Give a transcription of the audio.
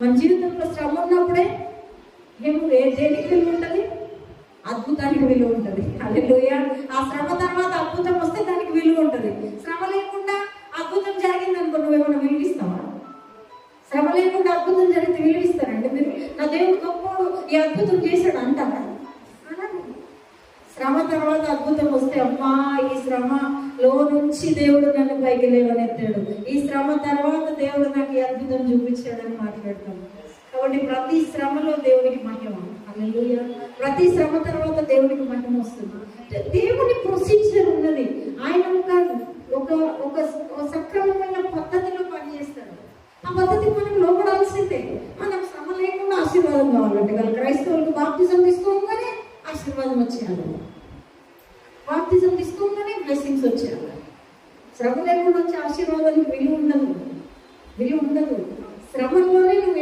మన జీవితంలో శ్రమ ఉన్నప్పుడే దేనికి విలువ ఉంటుంది? అద్భుతానికి విలువ ఉంటుంది. హల్లెలూయా. ఆ శ్రమ తర్వాత అద్భుతం వస్తే దానికి విలువ ఉంటుంది. శ్రమ లేకుండా అద్భుతం జరిగింది అనుకో, నువ్వేమన్నా విలువిస్తావా? శ్రమ లేకుండా అద్భుతం జరిగితే విలువిస్తారండి మీరు? నా దేవుడు గొప్పడు, ఈ అద్భుతం చేశాడు అంటారా? శ్రమ తర్వాత అద్భుతం వస్తే, అమ్మా ఈ శ్రమలో నుంచి దేవుడు నన్ను పైకి లేవనెత్తాడు, ఈ శ్రమ తర్వాత దేవుడు నాకు ఈ అద్భుతం చూపించాడని మాట్లాడతాం. కాబట్టి ప్రతి శ్రమలో దేవునికి మహిమ. హల్లెలూయా. ప్రతి శ్రమ తర్వాత దేవునికి మహిమ వస్తుంది. దేవుని ప్రొసీజర్ ఉన్నది. ఆయన ఒక సక్రమమైన పద్ధతిలో పనిచేస్తాడు. ఆ పద్ధతికి మనం లోపడాల్సిందే. మనకు శ్రమ లేకుండా ఆశీర్వాదం కావాలంటే వాళ్ళ క్రైస్తవులకు బాప్తిజం తీసుకోగానే ఆశీర్వాదం వచ్చేయాలి, బాప్తిజం తీసుకోగానే బ్లెస్సింగ్స్ వచ్చేయాలి. శ్రమ లేకుండా వచ్చే ఆశీర్వాదానికి విలువ ఉండదు. శ్రమంలోనే నువ్వు